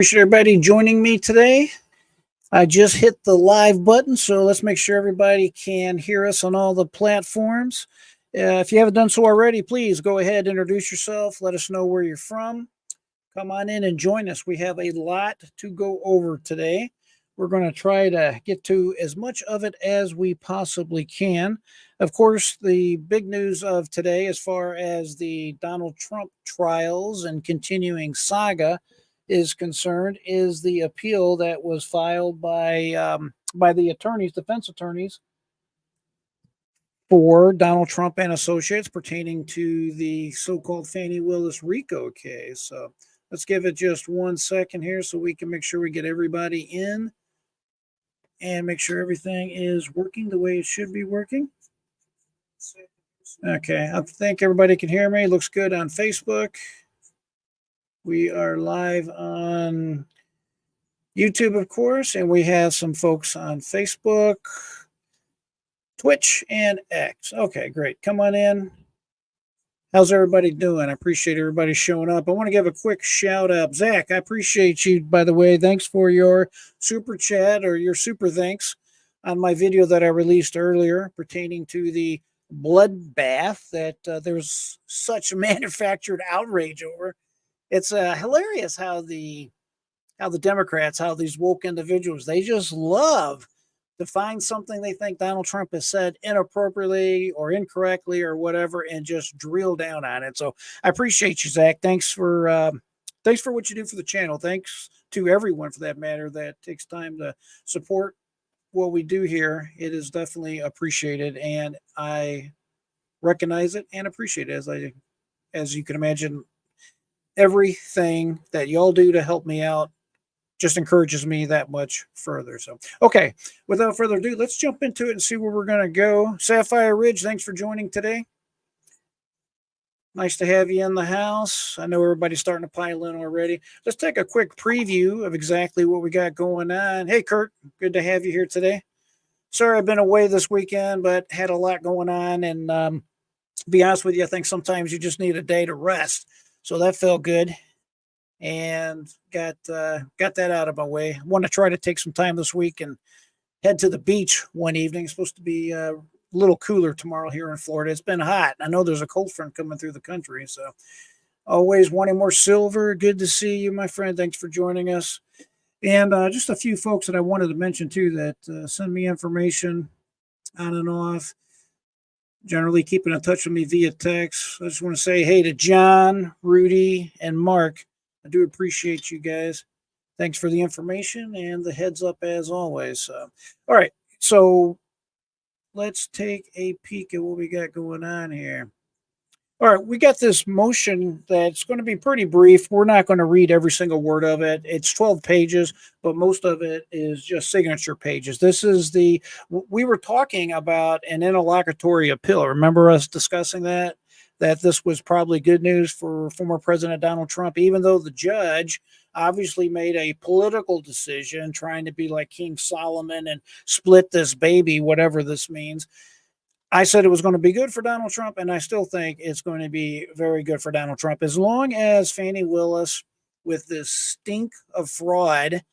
Appreciate everybody joining me today. I just hit the live button, so let's make sure everybody can hear us on all the platforms. If you haven't done so already, please go ahead, introduce yourself, let us know where you're from. Come on in and join us. We have a lot to go over today. We're going to try to get to as much of it as we possibly can. Of course, the big news of today, as far as the Donald Trump trials and continuing saga is concerned, is the appeal that was filed by the attorneys, defense attorneys, for Donald Trump and associates pertaining to the so-called Fani Willis RICO case. So let's give it just 1 second here so we can make sure we get everybody in and make sure everything is working the way it should be working. Okay, I think everybody can hear me. Looks good on Facebook. We are live on YouTube, of course, and we have some folks on Facebook, Twitch, and X. Okay, great. Come on in. How's everybody doing? I appreciate everybody showing up. I want to give a quick shout out. Zach, I appreciate you, by the way. Thanks for your super chat or your super thanks on my video that I released earlier pertaining to the bloodbath that there's such manufactured outrage over. It's hilarious how the Democrats, how these woke individuals, they just love to find something they think Donald Trump has said inappropriately or incorrectly or whatever, and just drill down on it. So I appreciate you, Zach. Thanks for what you do for the channel. Thanks to everyone, for that matter, that takes time to support what we do here. It is definitely appreciated, and I recognize it and appreciate it. As you can imagine, everything that y'all do to help me out just encourages me that much further. So, okay, without further ado, let's jump into it and see where we're going to go. Sapphire Ridge, thanks for joining today. Nice to have you in the house. I know everybody's starting to pile in already. Let's take a quick preview of exactly what we got going on. Hey, Kurt, good to have you here today. Sorry I've been away this weekend, but had a lot going on. And to be honest with you, I think sometimes you just need a day to rest. So that felt good. And got that out of my way. I want to try to take some time this week and head to the beach one evening. It's supposed to be a little cooler tomorrow here in Florida. It's been hot. I know there's a cold front coming through the country. So always wanting more silver. Good to see you, my friend. Thanks for joining us. And just a few folks that I wanted to mention too that send me information on and off. Generally keeping in touch with me via text. I just want to say hey to John, Rudy, and Mark. I do appreciate you guys. Thanks for the information and the heads up as always. All right, so let's take a peek at what we got going on here. All right, we got this motion that's going to be pretty brief. We're not going to read every single word of it. It's 12 pages, but most of it is just signature pages. This is we were talking about an interlocutory appeal. Remember us discussing that this was probably good news for former President Donald Trump, even though the judge obviously made a political decision trying to be like King Solomon and split this baby, whatever this means. I said it was going to be good for Donald Trump, and I still think it's going to be very good for Donald Trump, as long as Fani Willis, with this stink of fraud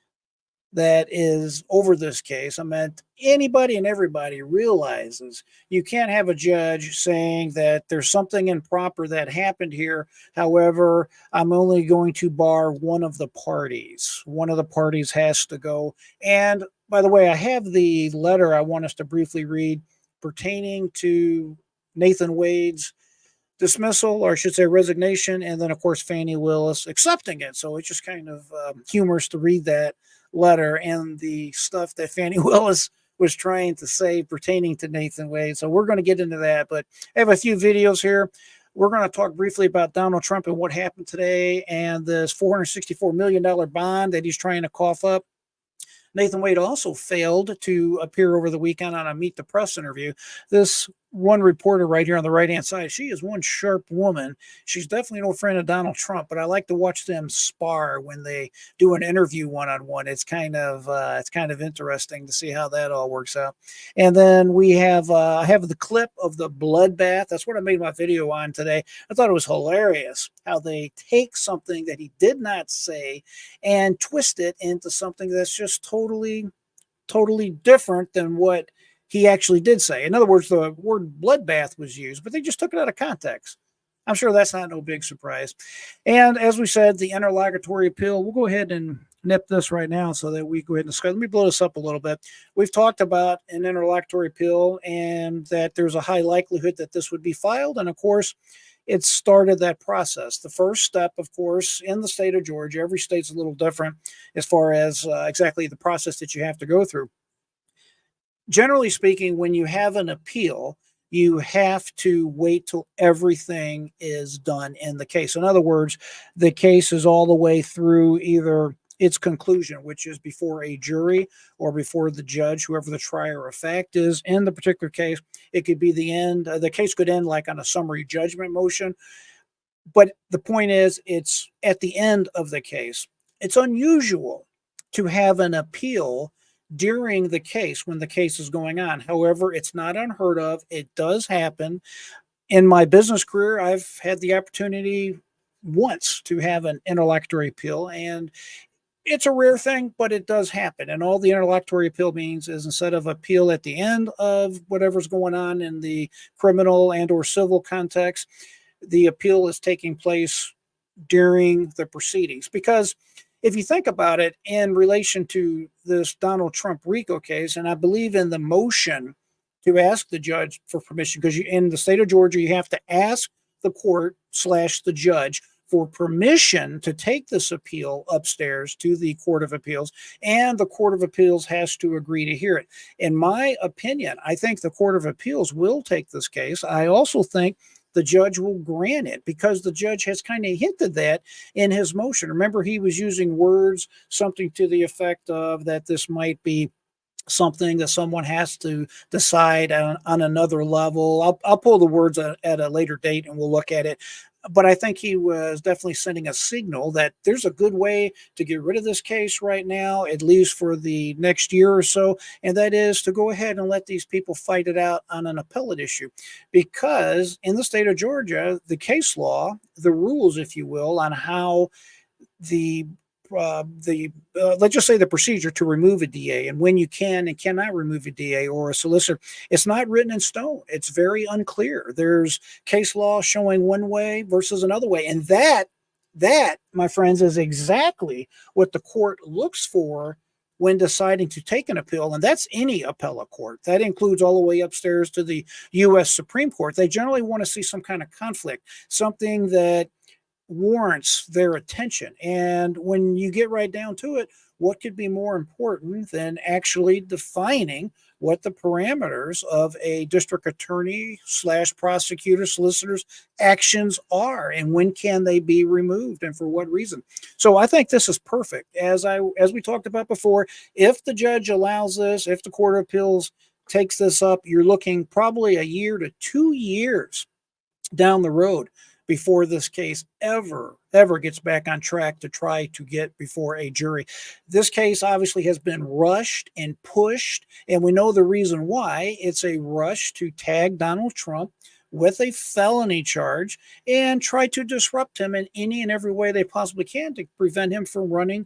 that is over this case, I mean, anybody and everybody realizes you can't have a judge saying that there's something improper that happened here. However, I'm only going to bar one of the parties. One of the parties has to go. And by the way, I have the letter I want us to briefly read pertaining to Nathan Wade's dismissal, or I should say resignation, and then, of course, Fani Willis accepting it. So it's just kind of humorous to read that letter and the stuff that Fani Willis was trying to say pertaining to Nathan Wade. So we're going to get into that, but I have a few videos here. We're going to talk briefly about Donald Trump and what happened today and this $464 million bond that he's trying to cough up. Nathan Wade also failed to appear over the weekend on a Meet the Press interview. This one reporter right here on the right hand side. She is one sharp woman. She's definitely no friend of Donald Trump, but I like to watch them spar when they do an interview one on one. It's kind of interesting to see how that all works out. And then we have I have the clip of the bloodbath. That's what I made my video on today. I thought it was hilarious how they take something that he did not say and twist it into something that's just totally different than what he actually did say. In other words, the word bloodbath was used, but they just took it out of context. I'm sure that's not no big surprise. And as we said, the interlocutory appeal, we'll go ahead and nip this right now so that we go ahead and discuss. Let me blow this up a little bit. We've talked about an interlocutory appeal and that there's a high likelihood that this would be filed. And of course, it started that process. The first step, of course, in the state of Georgia, every state's a little different as far as exactly the process that you have to go through. Generally speaking, when you have an appeal, you have to wait till everything is done in the case. In other words, the case is all the way through either its conclusion, which is before a jury or before the judge, whoever the trier of fact is in the particular case. It could be the end. The case could end like on a summary judgment motion. But the point is, it's at the end of the case. It's unusual to have an appeal during the case when the case is going on. However, it's not unheard of. It does happen. In my business career, I've had the opportunity once to have an interlocutory appeal, and it's a rare thing, but it does happen. And all the interlocutory appeal means is instead of appeal at the end of whatever's going on in the criminal and or civil context, the appeal is taking place during the proceedings. Because if you think about it in relation to this Donald Trump RICO case, and I believe in the motion to ask the judge for permission, because in the state of Georgia, you have to ask the court / the judge for permission to take this appeal upstairs to the Court of Appeals, and the Court of Appeals has to agree to hear it. In my opinion, I think the Court of Appeals will take this case. I also think the judge will grant it because the judge has kind of hinted that in his motion. Remember, he was using words, something to the effect of that this might be something that someone has to decide on another level. I'll pull the words at a later date and we'll look at it. But I think he was definitely sending a signal that there's a good way to get rid of this case right now, at least for the next year or so. And that is to go ahead and let these people fight it out on an appellate issue. Because in the state of Georgia, the case law, the rules, if you will, on how the let's just say the procedure to remove a DA and when you can and cannot remove a DA or a solicitor, it's not written in stone. It's very unclear. There's case law showing one way versus another way. And that, my friends, is exactly what the court looks for when deciding to take an appeal. And that's any appellate court. That includes all the way upstairs to the U.S. Supreme Court. They generally want to see some kind of conflict, something that warrants their attention. And when you get right down to it, what could be more important than actually defining what the parameters of a district attorney / prosecutor, solicitor's actions are and when can they be removed and for what reason? So I think this is perfect. As we talked about before, if the judge allows this, if the Court of Appeals takes this up, you're looking probably a year to 2 years down the road before this case ever gets back on track to try to get before a jury. This case obviously has been rushed and pushed, and we know the reason why. It's a rush to tag Donald Trump with a felony charge and try to disrupt him in any and every way they possibly can to prevent him from running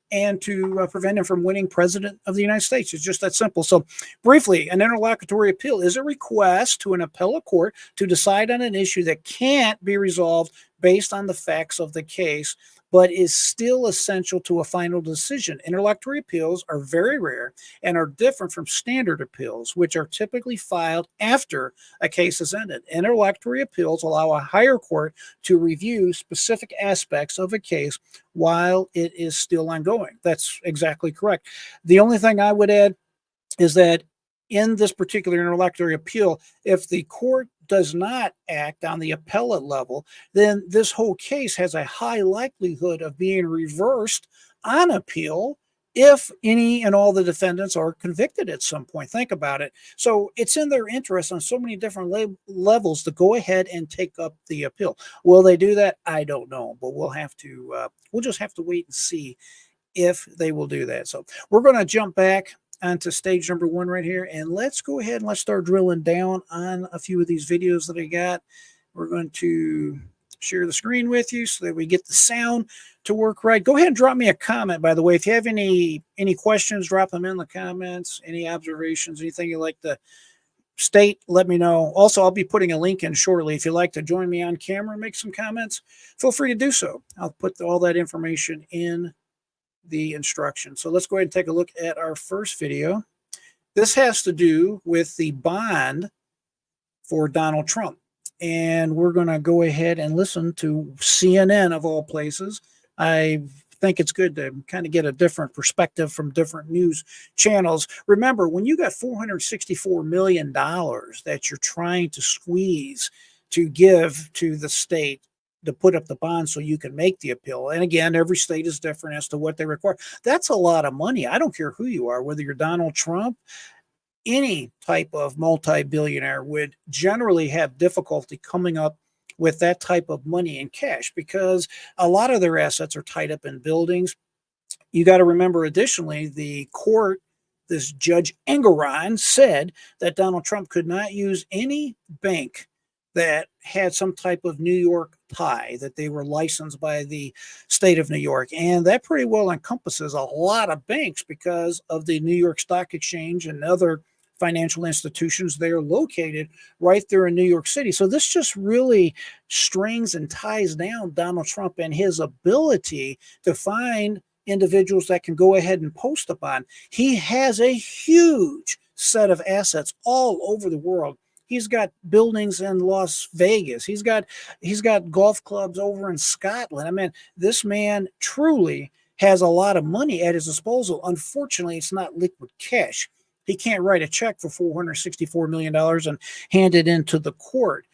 and to prevent him from winning president of the United States. It's just that simple. So briefly, an interlocutory appeal is a request to an appellate court to decide on an issue that can't be resolved based on the facts of the case, but is still essential to a final decision. Interlocutory appeals are very rare and are different from standard appeals, which are typically filed after a case is ended. Interlocutory appeals allow a higher court to review specific aspects of a case while it is still ongoing. That's exactly correct. The only thing I would add is that in this particular interlocutory appeal, if the court does not act on the appellate level, then this whole case has a high likelihood of being reversed on appeal if any and all the defendants are convicted at some point. Think about it. So it's in their interest on so many different levels to go ahead and take up the appeal. Will they do that? I don't know, but we'll just have to wait and see if they will do that. So we're going to jump back onto stage number 1 right here, and let's go ahead and let's start drilling down on a few of these videos that I got. We're going to share the screen with you so that we get the sound to work right. Go ahead and drop me a comment, by the way. If you have any questions, drop them in the comments. Any observations, anything you'd like to state, let me know. Also, I'll be putting a link in shortly. If you'd like to join me on camera and make some comments, feel free to do so. I'll put all that information in the instructions. So let's go ahead and take a look at our first video. This has to do with the bond for Donald Trump. And we're going to go ahead and listen to CNN, of all places. I think it's good to kind of get a different perspective from different news channels. Remember, when you got $464 million that you're trying to squeeze to give to the state to put up the bond so you can make the appeal. And again, every state is different as to what they require. That's a lot of money. I don't care who you are, whether you're Donald Trump, any type of multi-billionaire would generally have difficulty coming up with that type of money in cash because a lot of their assets are tied up in buildings. You got to remember, additionally, the court, this Judge Engoron, said that Donald Trump could not use any bank that had some type of New York tie, that they were licensed by the state of New York. And that pretty well encompasses a lot of banks because of the New York Stock Exchange and other financial institutions. They are located right there in New York City. So this just really strings and ties down Donald Trump and his ability to find individuals that can go ahead and post a bond. He has a huge set of assets all over the world. He's got buildings in Las Vegas. He's got golf clubs over in Scotland. I mean, this man truly has a lot of money at his disposal. Unfortunately, it's not liquid cash. He can't write a check for $464 million and hand it into the court.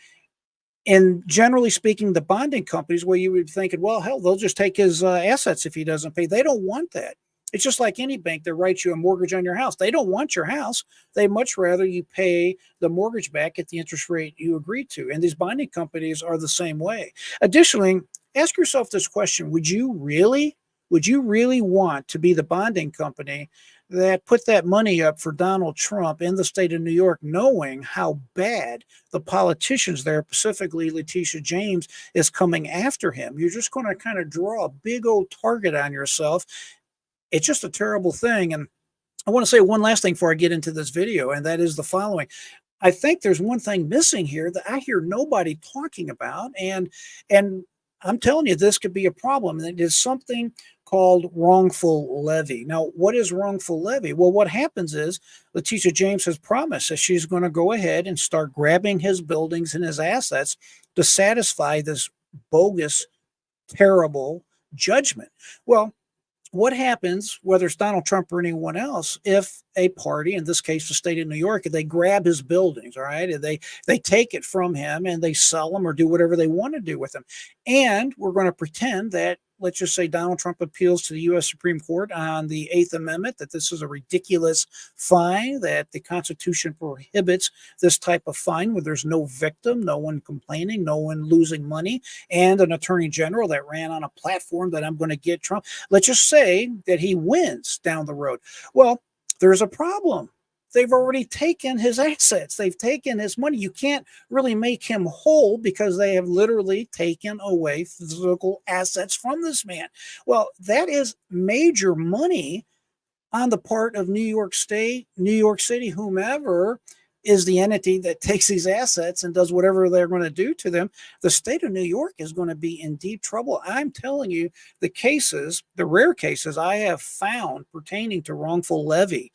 And generally speaking, the bonding companies, where you would think, well, hell, they'll just take his assets if he doesn't pay. They don't want that. It's just like any bank that writes you a mortgage on your house. They don't want your house. They much rather you pay the mortgage back at the interest rate you agreed to. And these bonding companies are the same way. Additionally, ask yourself this question. Would you really want to be the bonding company that put that money up for Donald Trump in the state of New York, knowing how bad the politicians there, specifically Letitia James, is coming after him? You're just going to kind of draw a big old target on yourself. It's just a terrible thing. And I want to say one last thing before I get into this video, and that is the following. I think there's one thing missing here that I hear nobody talking about, and I'm telling you, this could be a problem. And it is something called wrongful levy. Now, what is wrongful levy? Well, what happens is Letitia James has promised that she's going to go ahead and start grabbing his buildings and his assets to satisfy this bogus, terrible judgment. Well, what happens, whether it's Donald Trump or anyone else, if a party, in this case the state of New York, they grab his buildings, all right, and they take it from him and they sell them or do whatever they want to do with them? And we're going to pretend that, let's just say Donald Trump appeals to the U.S. Supreme Court on the 8th Amendment, that this is a ridiculous fine, that the Constitution prohibits this type of fine where there's no victim, no one complaining, no one losing money, and an attorney general that ran on a platform that I'm going to get Trump. Let's just say that he wins down the road. Well, there's a problem. They've already taken his assets. They've taken his money. You can't really make him whole because they have literally taken away physical assets from this man. Well, that is major money on the part of New York State, New York City, whomever is the entity that takes these assets and does whatever they're going to do to them. The state of New York is going to be in deep trouble. I'm telling you, the cases, the rare cases I have found pertaining to wrongful levy,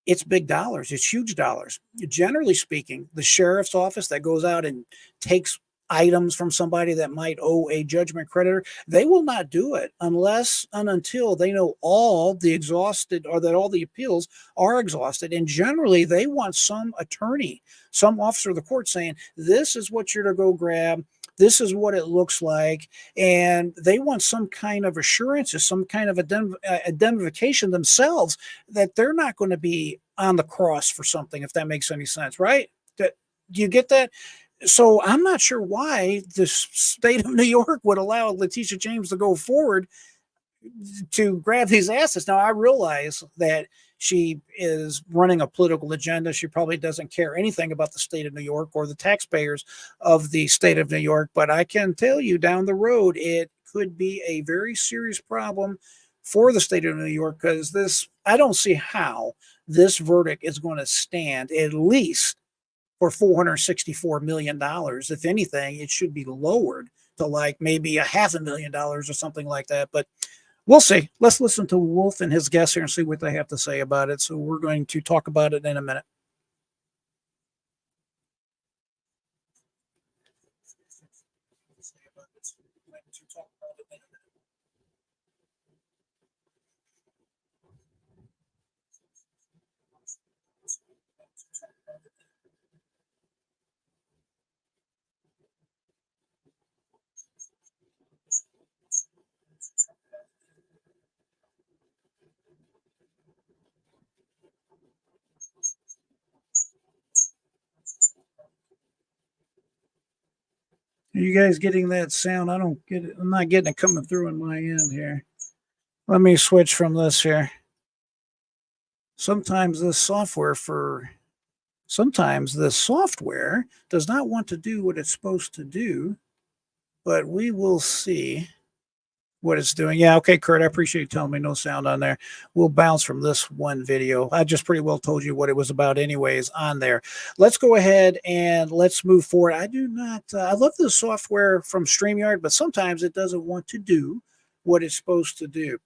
it's big dollars. It's huge dollars. Generally speaking, the sheriff's office that goes out and takes items from somebody that might owe a judgment creditor, they will not do it unless and until they know all the exhausted, or that all the appeals are exhausted. And generally, they want some attorney, some officer of the court saying, this is what you're to go grab. This is what it looks like. And they want some kind of assurance or some kind of identification themselves that they're not going to be on the cross for something, if that makes any sense, right? Do you get that? So I'm not sure why the state of New York would allow Letitia James to go forward to grab these assets. Now, I realize that she is running a political agenda. She probably doesn't care anything about the state of New York or the taxpayers of the state of New York. But I can tell you down the road, it could be a very serious problem for the state of New York, because I don't see how this verdict is going to stand at least for $464 million. If anything, it should be lowered to like maybe $500,000 or something like that. But we'll see. Let's listen to Wolf and his guests here and see what they have to say about it. So we're going to talk about it in a minute. Are you guys getting that sound? I don't get it. I'm not getting it coming through on my end here. Let me switch from this here. Sometimes this software does not want to do what it's supposed to do, but we will see what it's doing. Yeah, okay, Kurt, I appreciate you telling me no sound on there. We'll bounce from this one video. I just pretty well told you what it was about anyways on there. Let's go ahead and let's move forward. I love the software from StreamYard, but sometimes it doesn't want to do what it's supposed to do.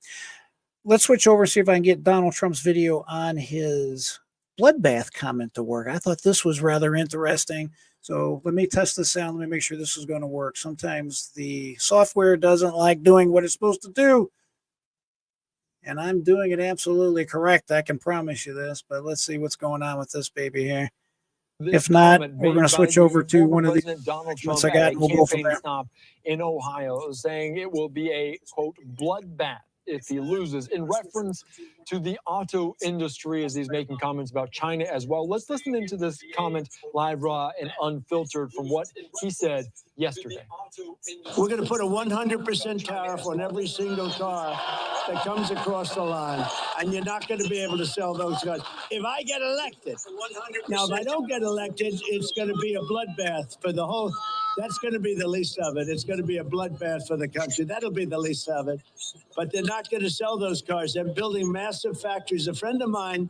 Let's switch over and see if I can get Donald Trump's video on his Bloodbath comment to work. I thought this was rather interesting. So let me test this out. Let me make sure this is going to work. Sometimes the software doesn't like doing what it's supposed to do. And I'm doing it absolutely correct. I can promise you this, but let's see what's going on with this baby here. If not, we're going to switch over to one of the Donald Trump at a campaign stop in Ohio, saying it will be a, quote, bloodbath if he loses, in reference to the auto industry as he's making comments about China as well. Let's listen into this comment live, raw, and unfiltered from what he said yesterday. We're going to put a 100% tariff on every single car that comes across the line, and you're not going to be able to sell those cars. If I get elected, now if I don't get elected, it's going to be a bloodbath for the whole. That's going to be the least of it. It's going to be a bloodbath for the country. That'll be the least of it. But they're not going to sell those cars. They're building massive factories. A friend of mine,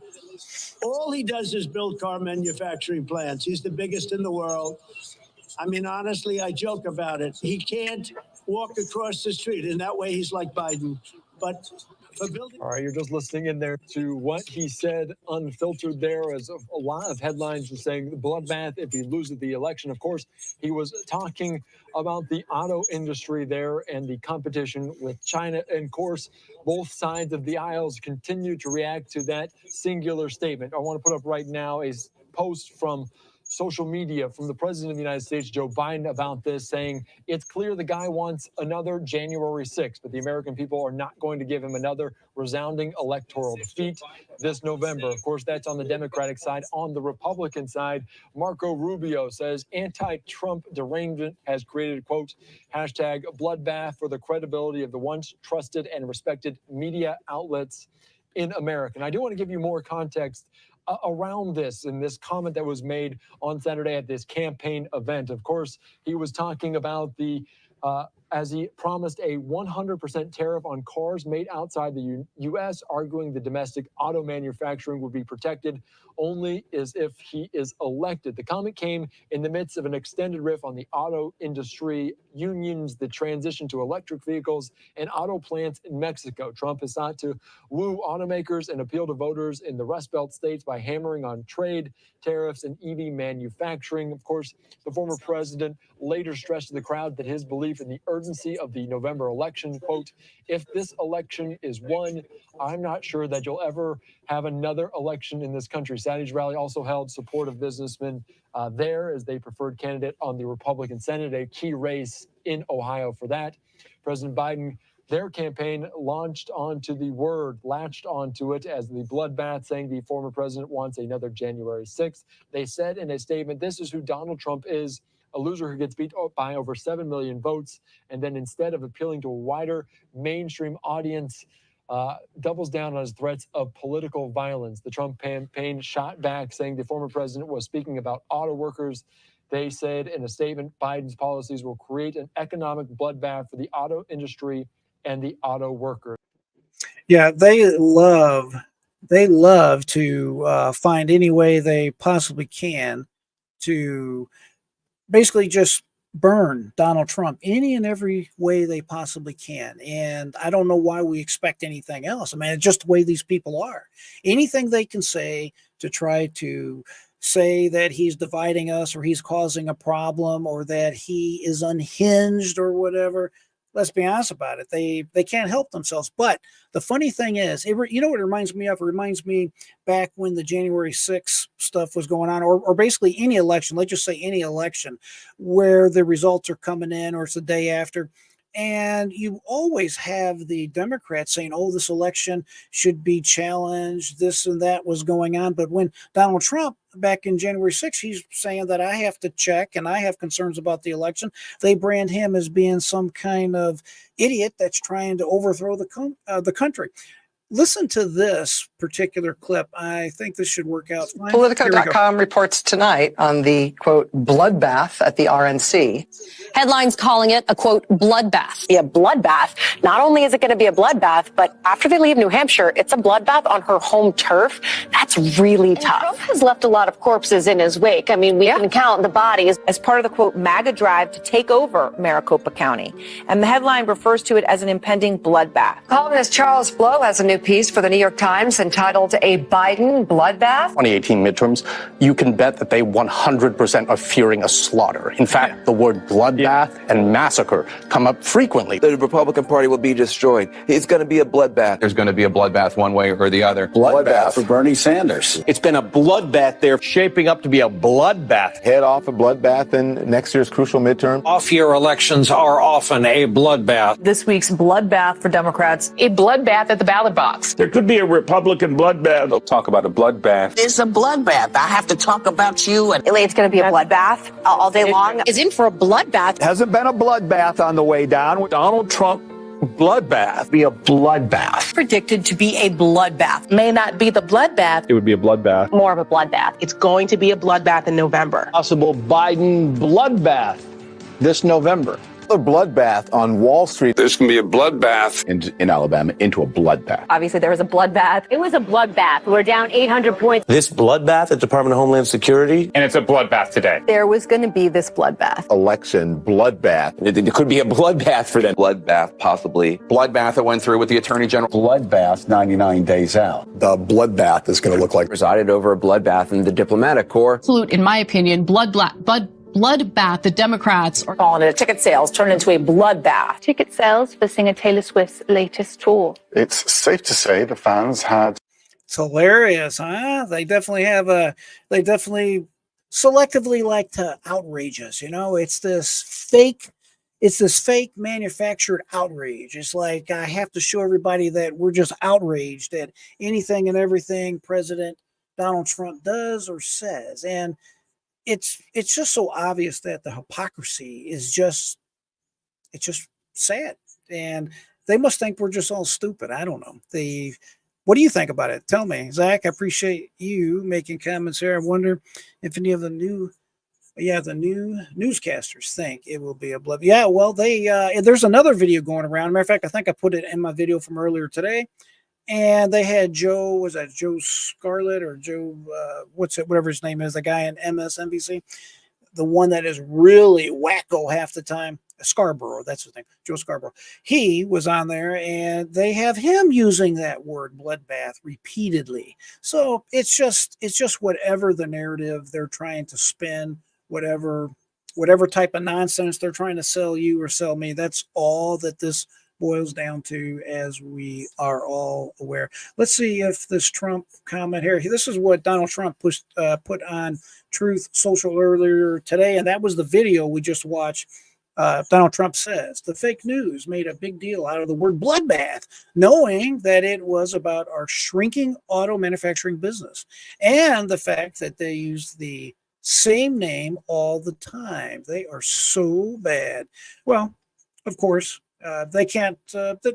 all he does is build car manufacturing plants. He's the biggest in the world. I mean, honestly, I joke about it. He can't walk across the street, and that way he's like Biden. But for building... All right, you're just listening in there to what he said unfiltered there, as a lot of headlines are saying the bloodbath if he loses the election. Of course, he was talking about the auto industry there and the competition with China. And of course, both sides of the aisles continue to react to that singular statement. I want to put up right now a post from social media from the president of the United States, Joe Biden, about this, saying it's clear the guy wants another January 6th, but the American people are not going to give him another resounding electoral defeat this November. Of course, that's on the Democratic side. On the Republican side, Marco Rubio says anti-Trump derangement has created, quote, hashtag bloodbath for the credibility of the once trusted and respected media outlets in America. And I do want to give you more context around this and this comment that was made on Saturday at this campaign event. Of course, he was talking about the as he promised a 100% tariff on cars made outside the U.S., arguing the domestic auto manufacturing would be protected only as if he is elected. The comment came in the midst of an extended riff on the auto industry unions, the transition to electric vehicles, and auto plants in Mexico. Trump has sought to woo automakers and appeal to voters in the Rust Belt states by hammering on trade, tariffs, and EV manufacturing. Of course, the former president later stressed to the crowd that his belief in the urgency urgency of the November election. Quote, if this election is won, I'm not sure that you'll ever have another election in this country. Saturday's rally also held support of businessmen there as they preferred candidate on the Republican Senate, a key race in Ohio for that. President Biden, their campaign latched onto it as the bloodbath, saying the former president wants another January 6th. They said in a statement, this is who Donald Trump is, a loser who gets beat by over 7 million votes. And then instead of appealing to a wider mainstream audience, doubles down on his threats of political violence. The Trump campaign shot back, saying the former president was speaking about auto workers. They said in a statement, Biden's policies will create an economic bloodbath for the auto industry and the auto workers. Yeah, they love to find any way they possibly can to basically just burn Donald Trump any and every way they possibly can. And I don't know why we expect anything else. I mean, it's just the way these people are. Anything they can say to try to say that he's dividing us or he's causing a problem or that he is unhinged or whatever. Let's be honest about it. They can't help themselves. But the funny thing is, you know what it reminds me of? It reminds me back when the January 6th stuff was going on, or basically any election, let's just say any election, where the results are coming in or it's the day after. And you always have the Democrats saying, oh, this election should be challenged. This and that was going on. But when Donald Trump, back in January 6th, he's saying that I have to check and I have concerns about the election, they brand him as being some kind of idiot that's trying to overthrow the country. Listen to this particular clip. I think this should work out fine. Politico.com reports tonight on the, quote, bloodbath at the RNC. Headlines calling it a, quote, bloodbath. A bloodbath. Not only is it going to be a bloodbath, but after they leave New Hampshire, it's a bloodbath on her home turf. That's really tough. Trump has left a lot of corpses in his wake. I mean, we can count the bodies as part of the, quote, MAGA drive to take over Maricopa County. And the headline refers to it as an impending bloodbath. Columnist Charles Blow has a new piece for the New York Times entitled A Biden Bloodbath. 2018 midterms, you can bet that they 100% are fearing a slaughter. In fact, the word bloodbath and massacre come up frequently. The Republican Party will be destroyed. It's going to be a bloodbath. There's going to be a bloodbath one way or the other. Bloodbath for Bernie Sanders. It's been a bloodbath there, shaping up to be a bloodbath. Head off a bloodbath in next year's crucial midterm. Off-year elections are often a bloodbath. This week's bloodbath for Democrats. A bloodbath at the ballot box. There could be a Republican bloodbath. They'll talk about a bloodbath. It's a bloodbath. I have to talk about you. And It's going to be a bloodbath all day long. Is in for a bloodbath. Hasn't been a bloodbath on the way down. Donald Trump bloodbath. Be a bloodbath. Predicted to be a bloodbath. May not be the bloodbath. It would be a bloodbath. More of a bloodbath. It's going to be a bloodbath in November. Possible Biden bloodbath this November. A bloodbath on Wall Street. There's going to be a bloodbath In Alabama into a bloodbath. Obviously, there was a bloodbath. It was a bloodbath. We're down 800 points. This bloodbath at Department of Homeland Security. And it's a bloodbath today. There was going to be this bloodbath. Election bloodbath. It could be a bloodbath for them. Bloodbath, possibly. bloodbath that went through with the Attorney General. Bloodbath 99 days out. The bloodbath is going to look like Presided over a bloodbath in the diplomatic corps. Absolute, in my opinion, bloodbath. The Democrats are Calling it ticket sales turned into a bloodbath. Ticket sales for singer Taylor Swift's latest tour. It's safe to say the fans had. It's hilarious, huh? They definitely selectively like to outrage us. You know, it's this fake manufactured outrage. It's like I have to show everybody that we're just outraged at anything and everything President Donald Trump does or says. And it's just so obvious that the hypocrisy is just sad. And they must think we're just all stupid. I don't know. What do you think about it? Tell me, Zach. I appreciate you making comments here. I wonder if any of the new newscasters think it will be a blood. Yeah, well, there's another video going around. Matter of fact, I think I put it in my video from earlier today. And they had Joe Scarlett or Joe, whatever his name is, the guy in MSNBC, the one that is really wacko half the time. Scarborough, that's his name, Joe Scarborough. He was on there, and they have him using that word bloodbath repeatedly. So it's just whatever the narrative they're trying to spin, whatever whatever type of nonsense they're trying to sell you or sell me. That's all that this boils down to, as we are all aware. Let's see if this Trump comment here. This is what Donald Trump put on Truth Social earlier today, and that was the video we just watched. Donald Trump says the fake news made a big deal out of the word bloodbath, knowing that it was about our shrinking auto manufacturing business and the fact that they used the same name all the time. They are so bad. Well, of course, they can't.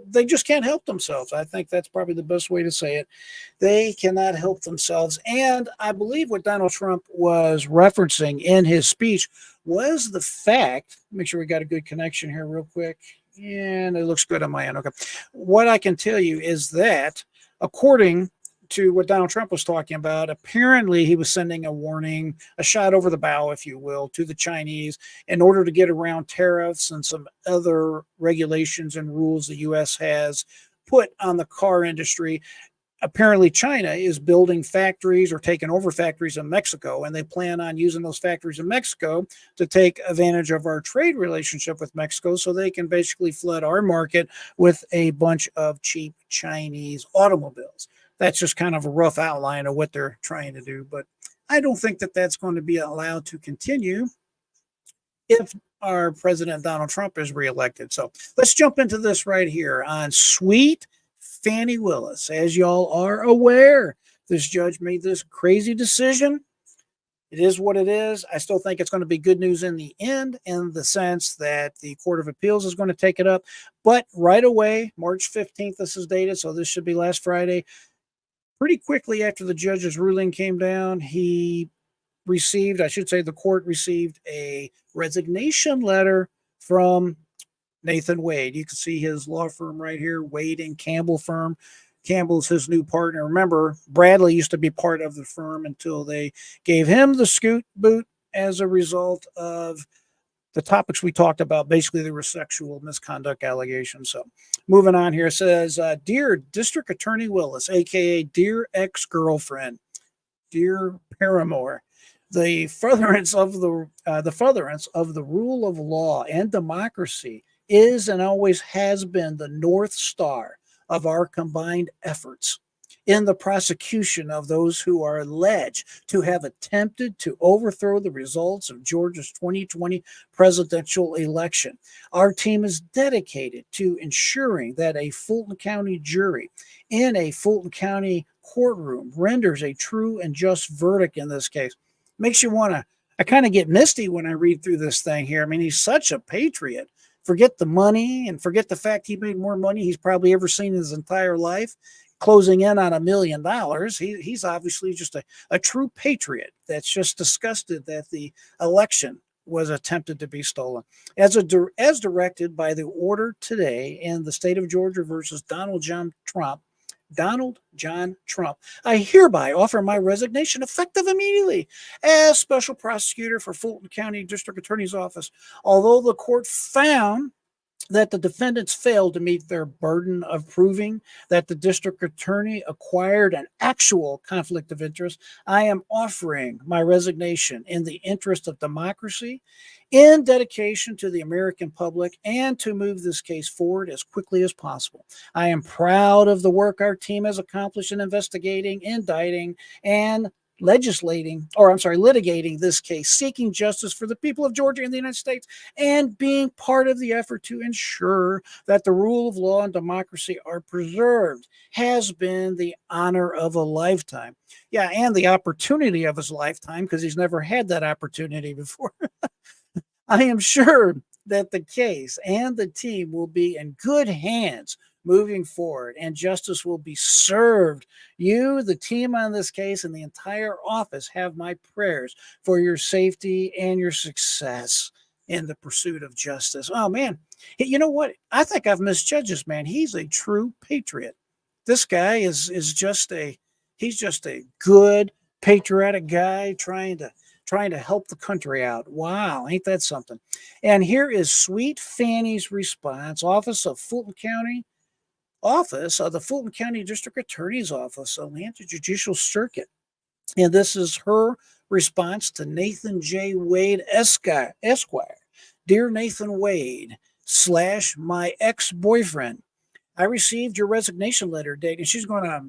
They just can't help themselves. I think that's probably the best way to say it. They cannot help themselves. And I believe what Donald Trump was referencing in his speech was the fact. Make sure we got a good connection here, real quick. And it looks good on my end. Okay. What I can tell you is that, according to what Donald Trump was talking about, apparently he was sending a warning, a shot over the bow, if you will, to the Chinese in order to get around tariffs and some other regulations and rules the U.S. has put on the car industry. Apparently China is building factories or taking over factories in Mexico, and they plan on using those factories in Mexico to take advantage of our trade relationship with Mexico, so they can basically flood our market with a bunch of cheap Chinese automobiles. That's just kind of a rough outline of what they're trying to do. But I don't think that that's going to be allowed to continue if our President Donald Trump is reelected. So let's jump into this right here on Sweet Fani Willis. As y'all are aware, this judge made this crazy decision. It is what it is. I still think it's going to be good news in the end, in the sense that the Court of Appeals is going to take it up. But right away, March 15th, this is dated, so this should be last Friday. Pretty quickly after the judge's ruling came down, he received, I should say the court received, a resignation letter from Nathan Wade. You can see his law firm right here, Wade and Campbell firm. Campbell's his new partner. Remember, Bradley used to be part of the firm until they gave him the scoot boot as a result of the topics we talked about. Basically, there were sexual misconduct allegations. So moving on here, it says, Dear District Attorney Willis, aka Dear Ex-Girlfriend, Dear Paramour, the furtherance of the rule of law and democracy is and always has been the North Star of our combined efforts in the prosecution of those who are alleged to have attempted to overthrow the results of Georgia's 2020 presidential election. Our team is dedicated to ensuring that a Fulton County jury in a Fulton County courtroom renders a true and just verdict in this case. Makes you want to, I kind of get misty when I read through this thing here. I mean, he's such a patriot. Forget the money and forget the fact he made more money he's probably ever seen in his entire life, closing in on $1 million. He's obviously just a true patriot that's just disgusted that the election was attempted to be stolen. As directed by the order today in the state of Georgia versus Donald John Trump, I hereby offer my resignation effective immediately as special prosecutor for Fulton County District Attorney's Office. Although the court found that the defendants failed to meet their burden of proving that the district attorney acquired an actual conflict of interest, I am offering my resignation in the interest of democracy, in dedication to the American public, and to move this case forward as quickly as possible. I am proud of the work our team has accomplished in investigating, indicting, and litigating this case, seeking justice for the people of Georgia and the United States, and being part of the effort to ensure that the rule of law and democracy are preserved has been the honor of a lifetime. Yeah, and the opportunity of his lifetime, because he's never had that opportunity before. I am sure that the case and the team will be in good hands moving forward, and justice will be served. You, the team on this case, and the entire office have my prayers for your safety and your success in the pursuit of justice. Oh, man. You know what? I think I've misjudged this man. He's a true patriot. This guy is just a good, patriotic guy trying to help the country out. Wow, ain't that something? And here is Sweet Fanny's response, Office of the Fulton County District Attorney's Office, Atlanta Judicial Circuit. And this is her response to Nathan J. Wade Esquire. Dear Nathan Wade / my ex-boyfriend, I received your resignation letter date, and she's gonna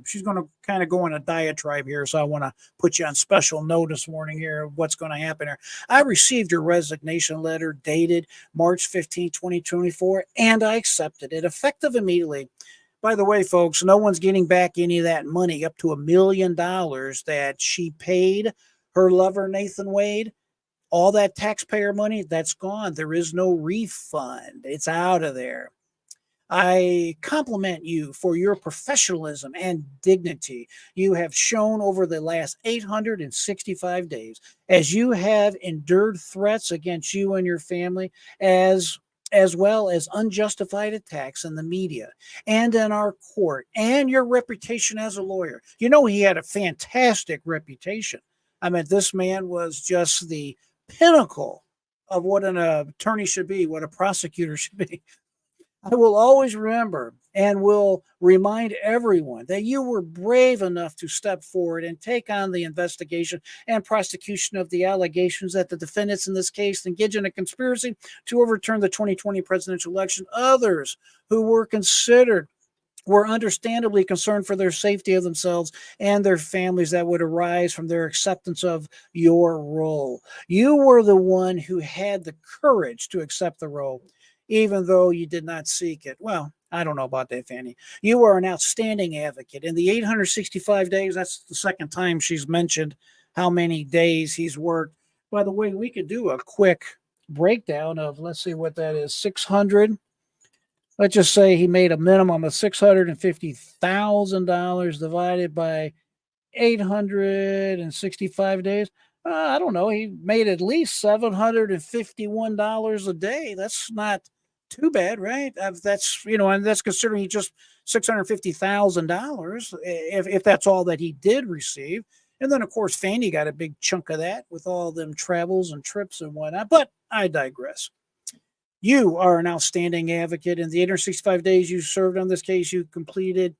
kind of go on a diatribe here, so I want to put you on special notice warning here of what's going to happen here. I received your resignation letter dated March 15, 2024, and I accepted it effective immediately. By the way, folks, no one's getting back any of that money up to $1 million that she paid her lover, Nathan Wade. All that taxpayer money, that's gone. There is no refund. It's out of there. I compliment you for your professionalism and dignity you have shown over the last 865 days as you have endured threats against you and your family as well as unjustified attacks in the media and in our court and your reputation as a lawyer. You know, he had a fantastic reputation. I mean, this man was just the pinnacle of what an attorney should be, what a prosecutor should be. I will always remember and will remind everyone that you were brave enough to step forward and take on the investigation and prosecution of the allegations that the defendants in this case engaged in a conspiracy to overturn the 2020 presidential election. Others who were understandably concerned for their safety of themselves and their families that would arise from their acceptance of your role. You were the one who had the courage to accept the role, even though you did not seek it. Well, I don't know about that, Fanny. You are an outstanding advocate. In the 865 days, that's the second time she's mentioned how many days he's worked. By the way, we could do a quick breakdown of, let's see what that is, 600. Let's just say he made a minimum of $650,000 divided by 865 days. I don't know. He made at least $751 a day. That's not too bad, right? That's, and that's considering he just $650,000, if that's all that he did receive. And then, of course, Fanny got a big chunk of that with all them travels and trips and whatnot. But I digress. You are an outstanding advocate. In the 865 days you served on this case, you completed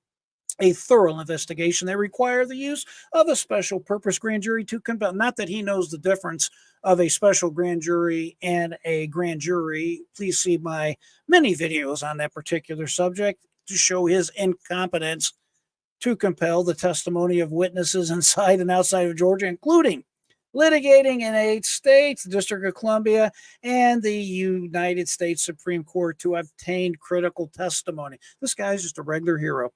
a thorough investigation that required the use of a special purpose grand jury to compel. Not that he knows the difference of a special grand jury and a grand jury. Please see my many videos on that particular subject to show his incompetence to compel the testimony of witnesses inside and outside of Georgia, including litigating in 8 states, the District of Columbia, and the United States Supreme Court to obtain critical testimony. This guy's just a regular hero.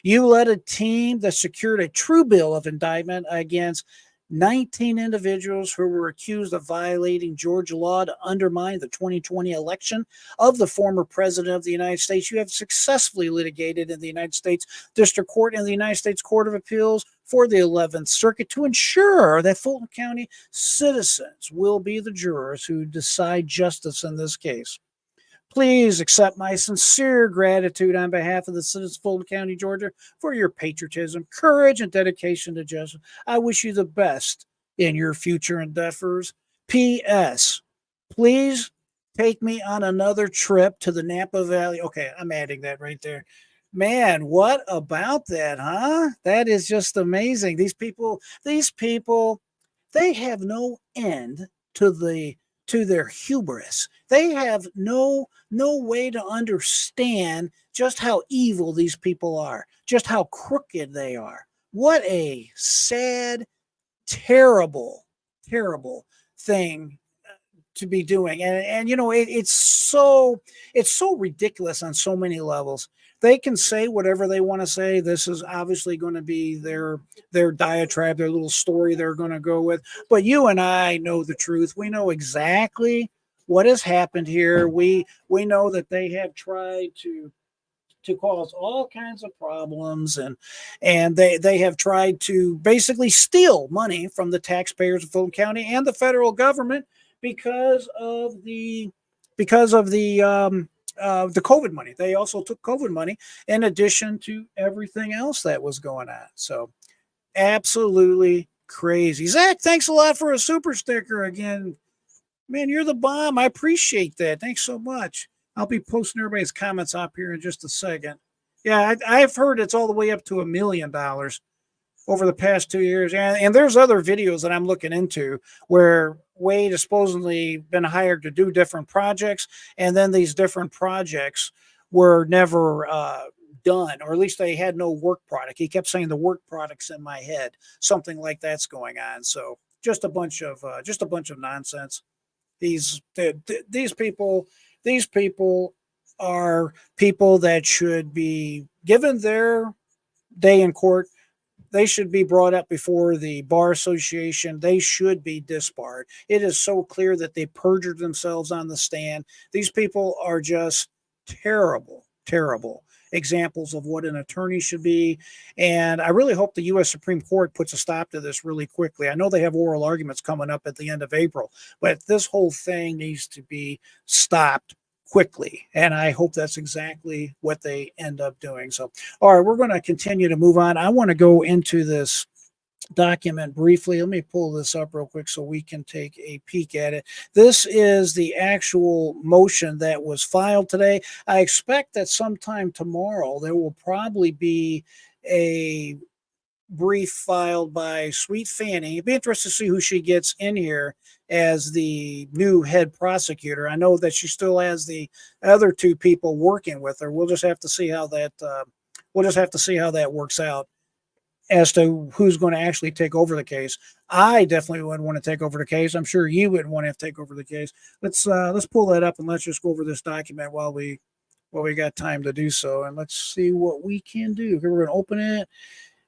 You led a team that secured a true bill of indictment against 19 individuals who were accused of violating Georgia law to undermine the 2020 election of the former president of the United States. You have successfully litigated in the United States District Court and the United States Court of Appeals for the 11th Circuit to ensure that Fulton County citizens will be the jurors who decide justice in this case. Please accept my sincere gratitude on behalf of the citizens of Fulton County, Georgia, for your patriotism, courage, and dedication to justice. I wish you the best in your future endeavors. P.S. Please take me on another trip to the Napa Valley. Okay, I'm adding that right there. Man, what about that, huh? That is just amazing. These people, they have no end to their hubris. They have no way to understand just how evil these people are, just how crooked they are. What a sad, terrible thing to be doing. And it's so ridiculous on so many levels. They can say whatever they want to say. This is obviously going to be their diatribe, their little story they're going to go with. But you and I know the truth. We know exactly what has happened here. We know that they have tried to cause all kinds of problems, and they have tried to basically steal money from the taxpayers of Fulton County and the federal government because of the COVID money. They also took COVID money in addition to everything else that was going on. So absolutely crazy. Zach, thanks a lot for a super sticker again. Man, you're the bomb. I appreciate that. Thanks so much. I'll be posting everybody's comments up here in just a second. Yeah, I've heard it's all the way up to $1 million. over the past 2 years. And there's other videos that I'm looking into where Wade has supposedly been hired to do different projects, and then these different projects were never done, or at least they had no work product. He kept saying the work product's in my head, something like that's going on. So just a bunch of nonsense. These people are people that should be given their day in court. They should be brought up before the Bar Association. They should be disbarred. It is so clear that they perjured themselves on the stand. These people are just terrible, terrible examples of what an attorney should be. And I really hope the U.S. Supreme Court puts a stop to this really quickly. I know they have oral arguments coming up at the end of April, but this whole thing needs to be stopped quickly. And I hope that's exactly what they end up doing. So, all right, we're going to continue to move on. I want to go into this document briefly. Let me pull this up real quick so we can take a peek at it. This is the actual motion that was filed today. I expect that sometime tomorrow there will probably be a brief filed by Sweet Fanny. It'd be interesting to see who she gets in here as the new head prosecutor. I know that she still has the other two people working with her. We'll just have to see how that works out as to who's going to actually take over the case. I definitely wouldn't want to take over the case. I'm sure you wouldn't want to take over the case. Let's pull that up and let's just go over this document while we got time to do so, and let's see what we can do. Here, we're going to open it.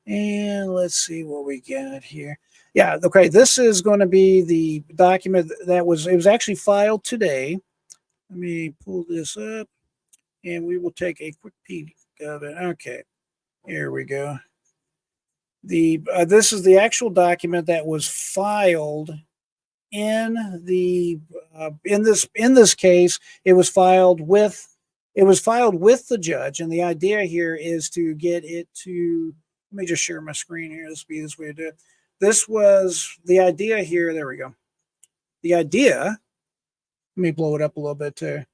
And let's see what we got here. Yeah, okay, this is going to be the document it was actually filed today. Let me pull this up, and we will take a quick peek of it. Okay, here we go. This is the actual document that was filed in this case. It was filed with the judge, and the idea here is to get it to. Let me just share my screen here. This will be this way to do it. This was the idea here. There we go. The idea, let me blow it up a little bit too.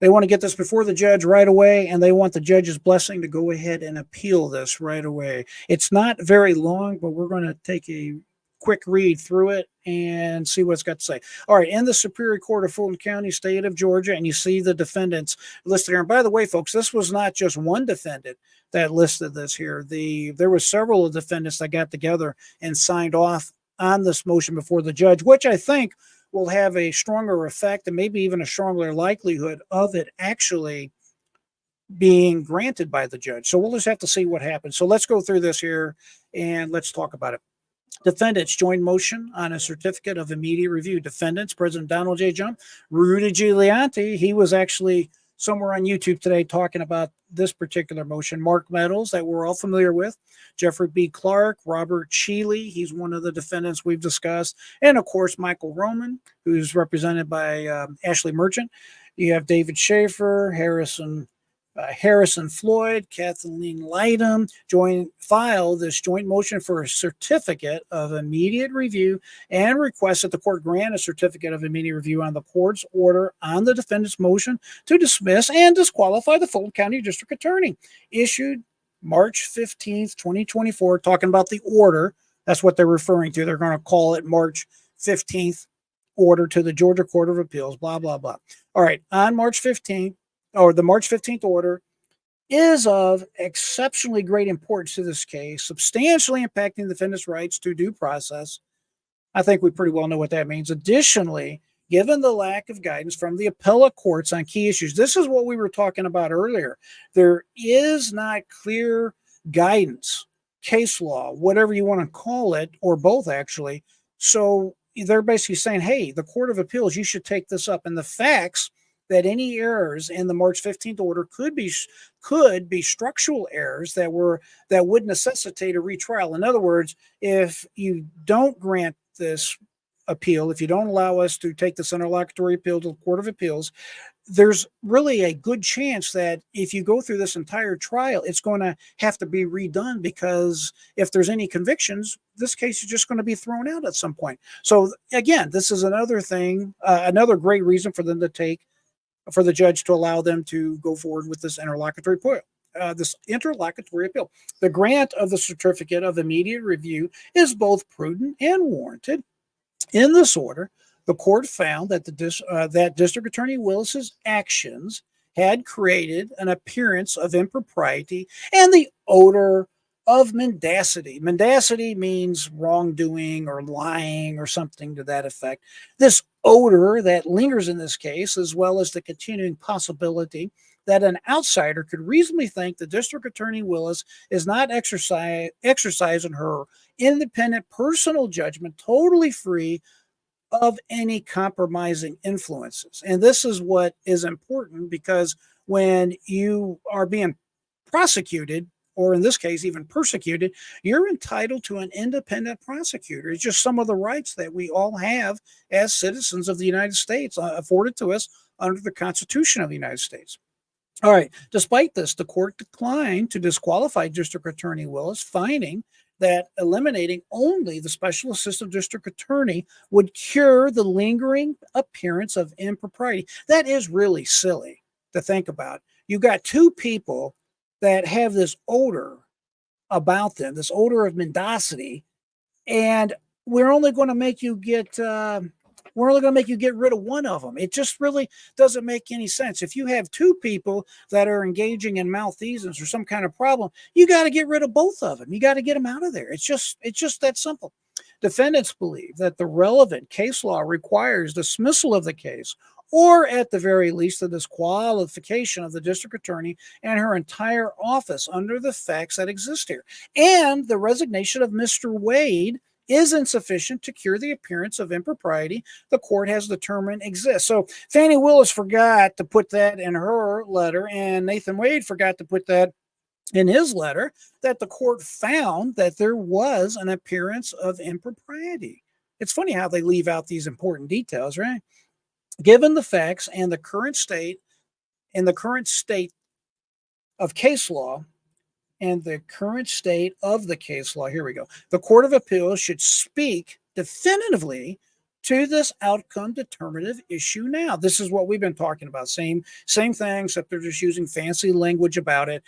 They want to get this before the judge right away, and they want the judge's blessing to go ahead and appeal this right away. It's not very long, but we're going to take a quick read through it and see what it's got to say. All right, in the Superior Court of Fulton County, state of Georgia, and you see the defendants listed here. And by the way, folks, this was not just one defendant that listed this here. There were several defendants that got together and signed off on this motion before the judge, which I think will have a stronger effect and maybe even a stronger likelihood of it actually being granted by the judge. So we'll just have to see what happens. So let's go through this here and let's talk about it. Defendants joined motion on a certificate of immediate review. Defendants, President Donald J. Trump, Rudy Giuliani. He was actually somewhere on YouTube today talking about this particular motion. Mark Meadows, that we're all familiar with. Jeffrey B. Clark, Robert Shealy. He's one of the defendants we've discussed. And, of course, Michael Roman, who's represented by Ashley Merchant. You have David Schaefer, Harrison Floyd, Kathleen Lightham filed this joint motion for a certificate of immediate review and request that the court grant a certificate of immediate review on the court's order on the defendant's motion to dismiss and disqualify the Fulton County District Attorney, issued March 15th, 2024, talking about the order. That's what they're referring to. They're going to call it March 15th order to the Georgia Court of Appeals, blah, blah, blah. All right, on March 15th, or the March 15th order is of exceptionally great importance to this case, substantially impacting the defendant's rights to due process. I think we pretty well know what that means. Additionally, given the lack of guidance from the appellate courts on key issues, this is what we were talking about earlier. There is not clear guidance, case law, whatever you want to call it, or both actually. So they're basically saying, hey, the Court of Appeals, you should take this up. And the facts that any errors in the March 15th order could be structural errors that would necessitate a retrial. In other words, if you don't grant this appeal, if you don't allow us to take this interlocutory appeal to the Court of Appeals, there's really a good chance that if you go through this entire trial, it's going to have to be redone, because if there's any convictions, this case is just going to be thrown out at some point. So again, this is another thing, another great reason for the judge to allow them to go forward with this interlocutory this interlocutory appeal. The grant of the certificate of immediate review is both prudent and warranted. In this order, the court found that that District Attorney Willis's actions had created an appearance of impropriety and the odor of mendacity. Mendacity means wrongdoing or lying or something to that effect. This odor that lingers in this case, as well as the continuing possibility that an outsider could reasonably think the District Attorney Willis is not exercising her independent personal judgment, totally free of any compromising influences. And this is what is important, because when you are being prosecuted, or in this case, even persecuted, you're entitled to an independent prosecutor. It's just some of the rights that we all have as citizens of the United States, afforded to us under the Constitution of the United States. All right. Despite this, the court declined to disqualify District Attorney Willis, finding that eliminating only the Special Assistant District Attorney would cure the lingering appearance of impropriety. That is really silly to think about. You got two people that have this odor about them, this odor of mendacity, and we're only going to make you get rid of one of them. It just really doesn't make any sense. If you have two people that are engaging in malfeasance or some kind of problem, you got to get rid of both of them. You got to get them out of there. It's just that simple. Defendants believe that the relevant case law requires dismissal of the case, or at the very least, the disqualification of the district attorney and her entire office under the facts that exist here. And the resignation of Mr. Wade is insufficient to cure the appearance of impropriety the court has determined exists. So Fani Willis forgot to put that in her letter, and Nathan Wade forgot to put that in his letter, that the court found that there was an appearance of impropriety. It's funny how they leave out these important details, right? Given the facts and the current state of case law, here we go. The Court of Appeals should speak definitively to this outcome determinative issue now. This is what we've been talking about. Same thing, except they're just using fancy language about it.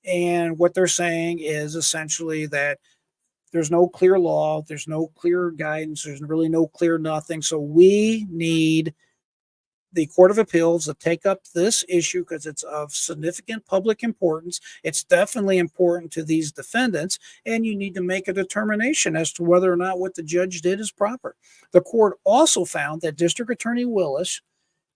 And what they're saying is essentially that there's no clear law, there's no clear guidance, there's really no clear nothing. So we need the Court of Appeals to take up this issue because it's of significant public importance. It's definitely important to these defendants, and you need to make a determination as to whether or not what the judge did is proper. The court also found that District Attorney Willis'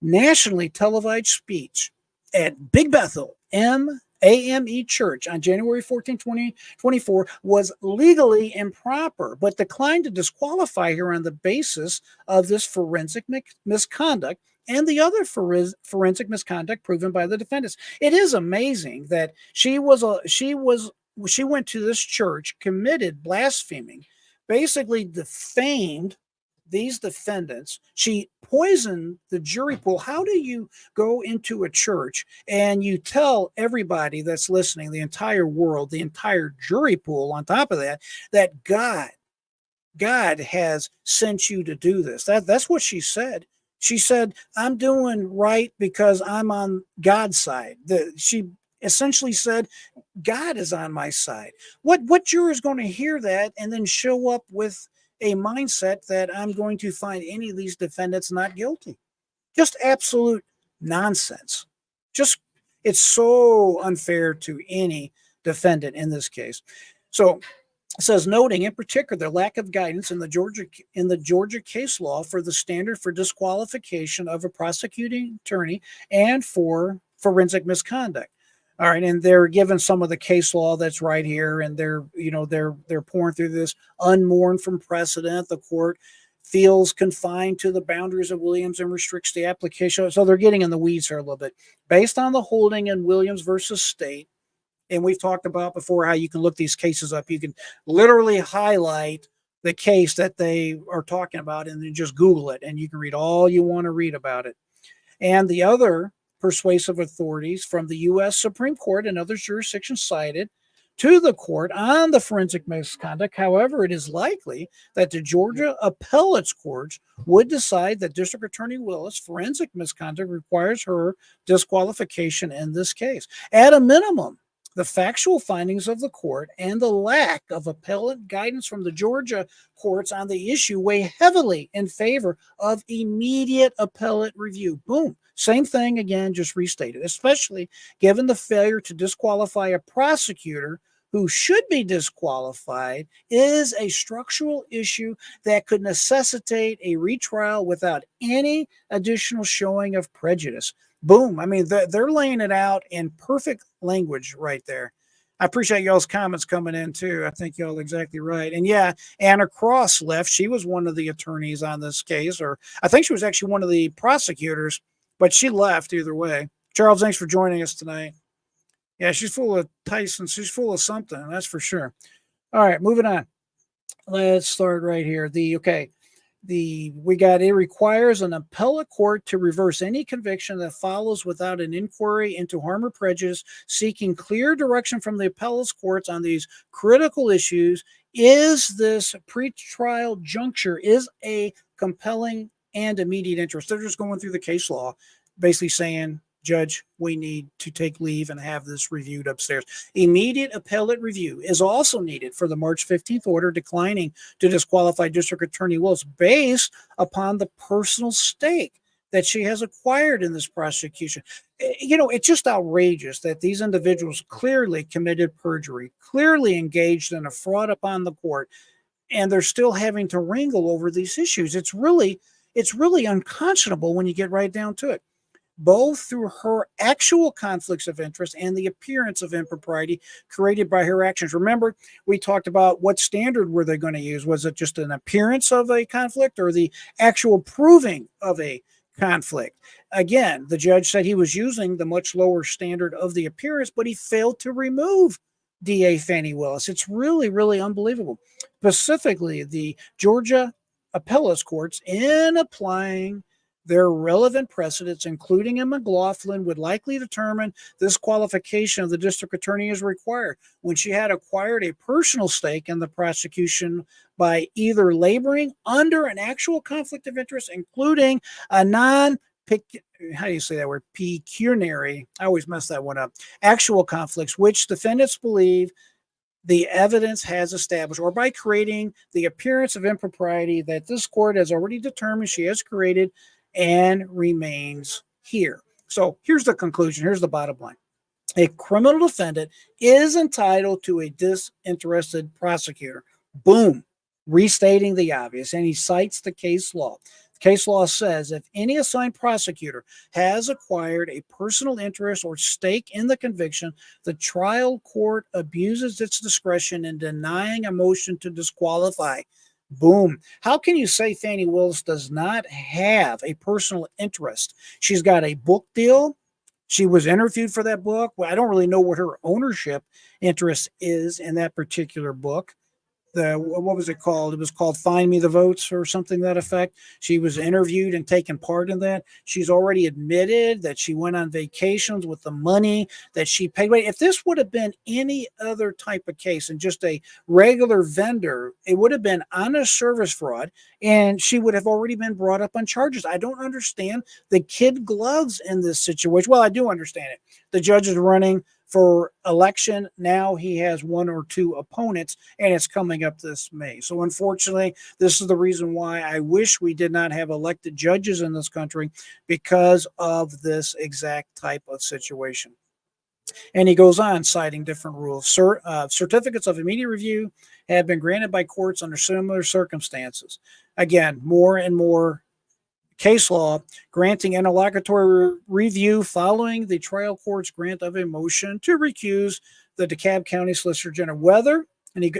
nationally televised speech at Big Bethel AME Church on January 14, 2024 was legally improper, but declined to disqualify her on the basis of this forensic misconduct and the other forensic misconduct proven by the defendants. It is amazing that she went to this church, committed blaspheming, basically defamed these defendants. She poisoned the jury pool. How do you go into a church and you tell everybody that's listening, the entire world, the entire jury pool on top of that, that God has sent you to do this? That's what she said. She said, I'm doing right because I'm on God's side. She essentially said, God is on my side. What juror is going to hear that and then show up with a mindset that I'm going to find any of these defendants not guilty? Just absolute nonsense. It's so unfair to any defendant in this case. So it says, noting in particular the lack of guidance in the Georgia case law for the standard for disqualification of a prosecuting attorney and for forensic misconduct. All right, and they're given some of the case law that's right here, and they're pouring through this. Unmourned from precedent, the court feels confined to the boundaries of Williams and restricts the application. So they're getting in the weeds here a little bit. Based on the holding in Williams versus State, and we've talked about before how you can look these cases up. You can literally highlight the case that they are talking about and then just Google it, and you can read all you want to read about it. And the other persuasive authorities from the U.S. Supreme Court and other jurisdictions cited to the court on the forensic misconduct. However, it is likely that the Georgia appellate's courts would decide that District Attorney Willis' forensic misconduct requires her disqualification in this case. At a minimum, the factual findings of the court and the lack of appellate guidance from the Georgia courts on the issue weigh heavily in favor of immediate appellate review. Boom. Same thing again, just restated, especially given the failure to disqualify a prosecutor who should be disqualified is a structural issue that could necessitate a retrial without any additional showing of prejudice. Boom. I mean, they're laying it out in perfect language right there. I appreciate y'all's comments coming in too. I think y'all exactly right. And yeah, Anna Cross left. She was one of the attorneys on this case, or I think she was actually one of the prosecutors, but she left either way. Charles, thanks for joining us tonight. Yeah, she's full of Tyson. She's full of something, that's for sure. All right, moving on. Let's start right here. It requires an appellate court to reverse any conviction that follows without an inquiry into harm or prejudice, seeking clear direction from the appellate courts on these critical issues. Is this pretrial juncture is a compelling and immediate interest? They're just going through the case law, basically saying, Judge, we need to take leave and have this reviewed upstairs. Immediate appellate review is also needed for the March 15th order declining to disqualify District Attorney Willis based upon the personal stake that she has acquired in this prosecution. You know, it's just outrageous that these individuals clearly committed perjury, clearly engaged in a fraud upon the court, and they're still having to wrangle over these issues. It's really unconscionable when you get right down to it, both through her actual conflicts of interest and the appearance of impropriety created by her actions. Remember, we talked about what standard were they going to use. Was it just an appearance of a conflict or the actual proving of a conflict? Again, the judge said he was using the much lower standard of the appearance, but he failed to remove DA Fani Willis. It's really, really unbelievable. Specifically, the Georgia appellate courts, in applying their relevant precedents, including in McLaughlin, would likely determine this qualification of the district attorney is required when she had acquired a personal stake in the prosecution by either laboring under an actual conflict of interest, including a pecuniary, I always mess that one up, actual conflicts, which defendants believe the evidence has established, or by creating the appearance of impropriety that this court has already determined she has created and remains here. So here's the conclusion. Here's the bottom line. A criminal defendant is entitled to a disinterested prosecutor. Boom. Restating the obvious. And he cites the case law. The case law says if any assigned prosecutor has acquired a personal interest or stake in the conviction, the trial court abuses its discretion in denying a motion to disqualify. Boom. How can you say Fani Willis does not have a personal interest? She's got a book deal. She was interviewed for that book. Well, I don't really know what her ownership interest is in that particular book. What was it called? It was called Find Me the Votes or something to that effect. She was interviewed and taken part in that. She's already admitted that she went on vacations with the money that she paid. If this would have been any other type of case and just a regular vendor, it would have been honest service fraud and she would have already been brought up on charges. I don't understand the kid gloves in this situation. Well, I do understand it. The judge is running for election. Now he has one or two opponents, and it's coming up this May. So unfortunately, this is the reason why I wish we did not have elected judges in this country, because of this exact type of situation. And he goes on citing different rules. Certificates of immediate review have been granted by courts under similar circumstances. Again, more and more case law granting interlocutory review following the trial court's grant of a motion to recuse the DeKalb County Solicitor General.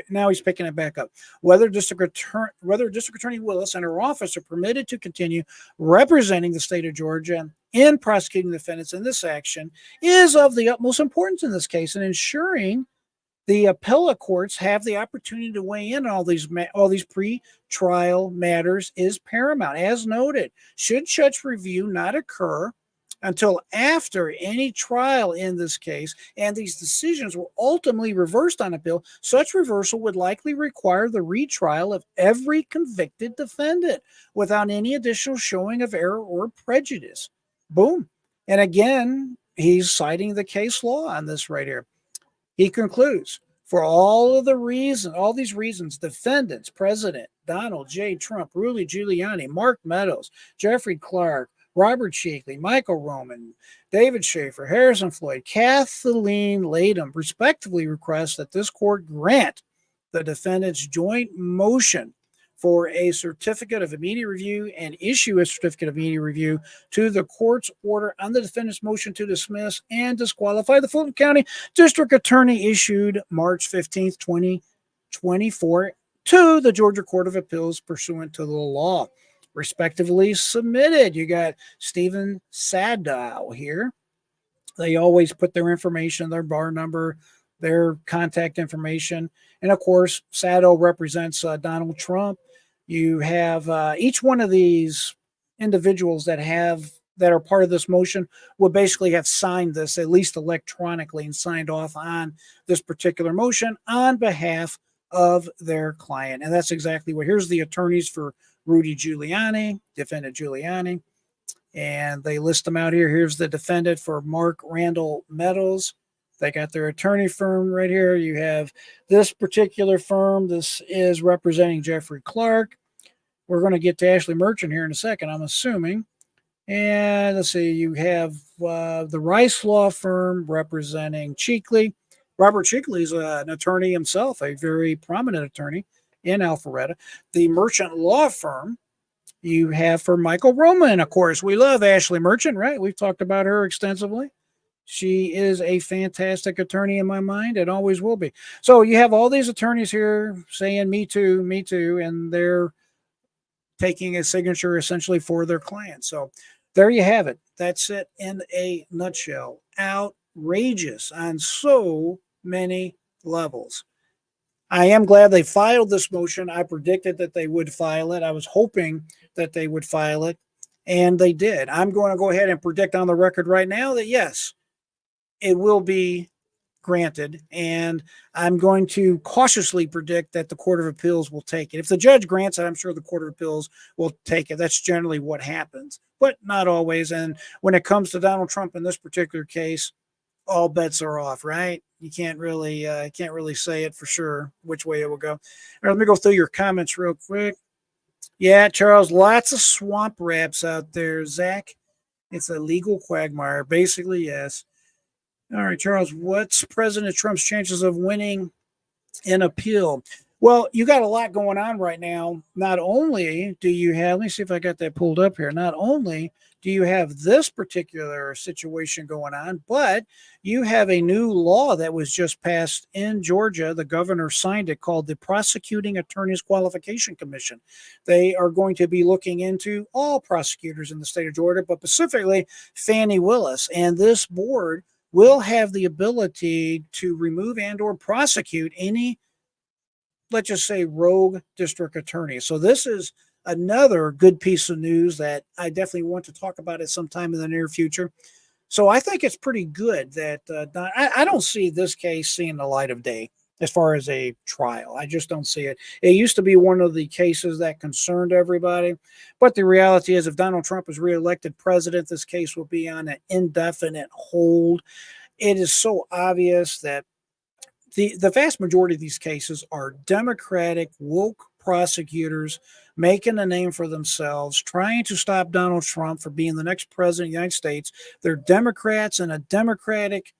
Now he's picking it back up. Whether District Attorney Willis and her office are permitted to continue representing the state of Georgia in prosecuting defendants in this action is of the utmost importance in this case, and ensuring the appellate courts have the opportunity to weigh in on all these pre-trial matters is paramount. As noted, should such review not occur until after any trial in this case, and these decisions were ultimately reversed on appeal, such reversal would likely require the retrial of every convicted defendant without any additional showing of error or prejudice. Boom. And again, he's citing the case law on this right here. He concludes, for all these reasons, defendants, President Donald J. Trump, Rudy Giuliani, Mark Meadows, Jeffrey Clark, Robert Sheekley, Michael Roman, David Schaefer, Harrison Floyd, Kathleen Latham, respectively request that this court grant the defendant's joint motion for a certificate of immediate review and issue a certificate of immediate review to the court's order on the defendant's motion to dismiss and disqualify the Fulton County District Attorney issued March 15th, 2024 to the Georgia Court of Appeals pursuant to the law. Respectively submitted. You got Stephen Sadow here. They always put their information, their bar number, their contact information. And of course, Sadow represents Donald Trump. You have each one of these individuals that are part of this motion would basically have signed this, at least electronically, and signed off on this particular motion on behalf of their client. And that's exactly what, here's the attorneys for Rudy Giuliani, defendant Giuliani, and they list them out here. Here's the defendant for Mark Randall Meadows. They got their attorney firm right here. You have this particular firm. This is representing Jeffrey Clark. We're going to get to Ashley Merchant here in a second, I'm assuming. And let's see, you have the Rice Law Firm representing Cheekley. Robert Cheekley is an attorney himself, a very prominent attorney in Alpharetta. The Merchant Law Firm you have for Michael Roman. Of course, we love Ashley Merchant, right? We've talked about her extensively. She is a fantastic attorney in my mind and always will be. So you have all these attorneys here saying, me too, and they're taking a signature essentially for their client. So there you have it. That's it in a nutshell. Outrageous on so many levels. I am glad they filed this motion. I predicted that they would file it. I was hoping that they would file it, and they did. I'm going to go ahead and predict on the record right now that yes, it will be granted, and I'm going to cautiously predict that the Court of Appeals will take it. If the judge grants it, I'm sure the Court of Appeals will take it. That's generally what happens, but not always. And when it comes to Donald Trump in this particular case, all bets are off, right? You can't really say it for sure which way it will go. All right, let me go through your comments real quick. Yeah, Charles, lots of swamp rats out there. Zach, it's a legal quagmire. Basically, yes. All right, Charles, what's President Trump's chances of winning an appeal? Well, you got a lot going on right now. Not only do you have, let me see if I got that pulled up here. Not only do you have this particular situation going on, but you have a new law that was just passed in Georgia. The governor signed it, called the Prosecuting Attorneys Qualification Commission. They are going to be looking into all prosecutors in the state of Georgia, but specifically Fani Willis. And this board will have the ability to remove and or prosecute any, let's just say, rogue district attorney. So this is another good piece of news that I definitely want to talk about at some time in the near future. So I think it's pretty good that I don't see this case seeing the light of day as far as a trial. I just don't see it. It used to be one of the cases that concerned everybody. But the reality is, if Donald Trump is reelected president, this case will be on an indefinite hold. It is so obvious that the vast majority of these cases are Democratic, woke prosecutors making a name for themselves, trying to stop Donald Trump from being the next president of the United States. They're Democrats in a Democratic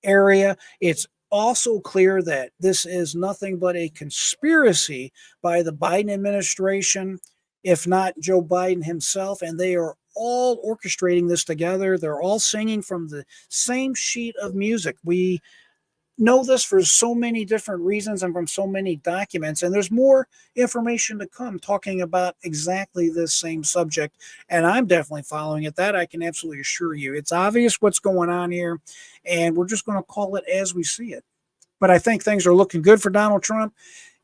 area. It's also clear that this is nothing but a conspiracy by the Biden administration, if not Joe Biden himself, and they are all orchestrating this together. They're all singing from the same sheet of music. We know this for so many different reasons and from so many documents, and there's more information to come talking about exactly this same subject, and I'm definitely following it. That I can absolutely assure you. It's obvious what's going on here, and we're just going to call it as we see it. But I think things are looking good for Donald Trump.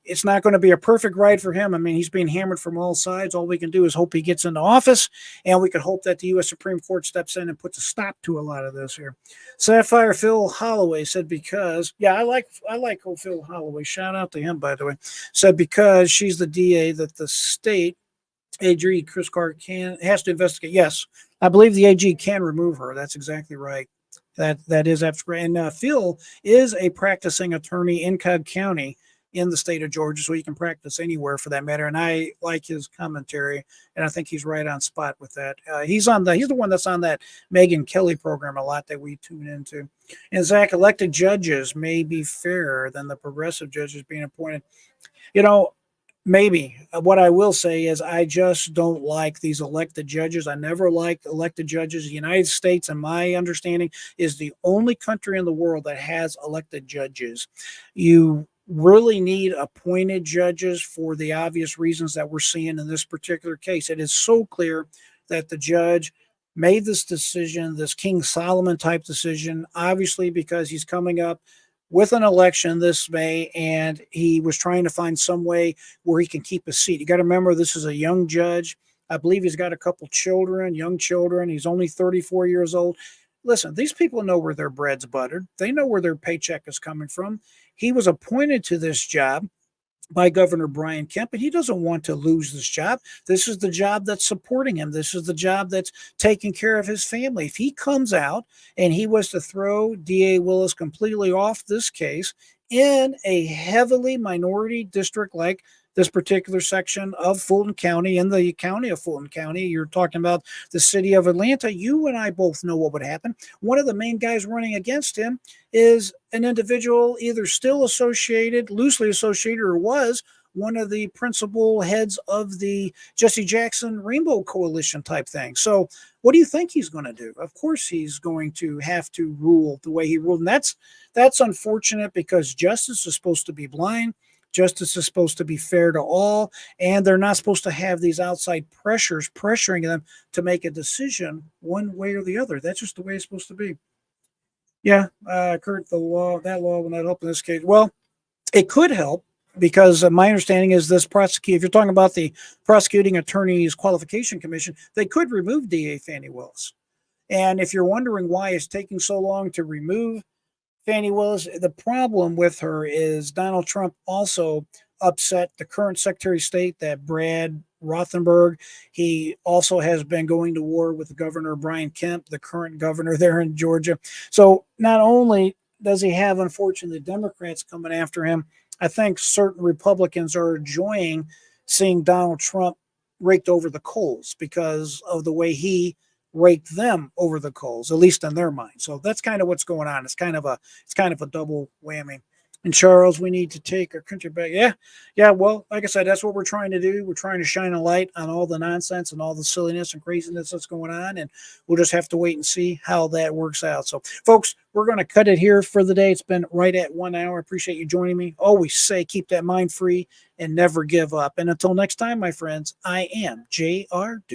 It's not going to be a perfect ride for him. I mean, he's being hammered from all sides. All we can do is hope he gets into office, and we can hope that the U.S. Supreme Court steps in and puts a stop to a lot of this here. Sapphire Phil Holloway said because, yeah, I like Phil Holloway. Shout out to him, by the way. Said because she's the DA that the state AG Chris Carr has to investigate. Yes, I believe the AG can remove her. That's exactly right. That is absolutely. And Phil is a practicing attorney in Cobb County in the state of Georgia, so he can practice anywhere for that matter. And I like his commentary, and I think he's right on spot with that. He's the one that's on that Megyn Kelly program a lot that we tune into. And Zach, elected judges may be fairer than the progressive judges being appointed. You know, maybe. What I will say is I just don't like these elected judges. I never liked elected judges. The United States, in my understanding, is the only country in the world that has elected judges. You really need appointed judges for the obvious reasons that we're seeing in this particular case. It is so clear that the judge made this decision, this King Solomon type decision, obviously because he's coming up with an election this May, and he was trying to find some way where he can keep a seat. You got to remember, this is a young judge. I believe he's got a couple children, young children. He's only 34 years old. Listen, these people know where their bread's buttered. They know where their paycheck is coming from. He was appointed to this job by Governor Brian Kemp, and he doesn't want to lose this job. This is the job that's supporting him. This is the job that's taking care of his family. If he comes out and he was to throw DA Willis completely off this case in a heavily minority district like this particular section of Fulton County, in the county of Fulton County, you're talking about the city of Atlanta, you and I both know what would happen. One of the main guys running against him is an individual either still associated, loosely associated, or was one of the principal heads of the Jesse Jackson Rainbow Coalition type thing. So what do you think he's going to do? Of course, he's going to have to rule the way he ruled. And that's unfortunate, because justice is supposed to be blind. Justice is supposed to be fair to all, and they're not supposed to have these outside pressures pressuring them to make a decision one way or the other. That's just the way it's supposed to be. Yeah, Kurt, that law will not help in this case. Well, it could help, because my understanding is if you're talking about the Prosecuting Attorneys Qualification Commission, they could remove DA Fani Willis. And if you're wondering why it's taking so long to remove Fani Willis, the problem with her is Donald Trump also upset the current Secretary of State, that Brad Rothenberg. He also has been going to war with the Governor Brian Kemp, the current governor there in Georgia. So not only does he have, unfortunately, Democrats coming after him, I think certain Republicans are enjoying seeing Donald Trump raked over the coals because of the way he raked them over the coals, at least in their mind. So that's kind of what's going on. It's kind of a double whammy. And Charles, we need to take our country back. Yeah. Well, like I said, that's what we're trying to do. We're trying to shine a light on all the nonsense and all the silliness and craziness that's going on. And we'll just have to wait and see how that works out. So folks, we're going to cut it here for the day. It's been right at 1 hour. I appreciate you joining me. Always say, keep that mind free and never give up. And until next time, my friends, I am J.R. Duke.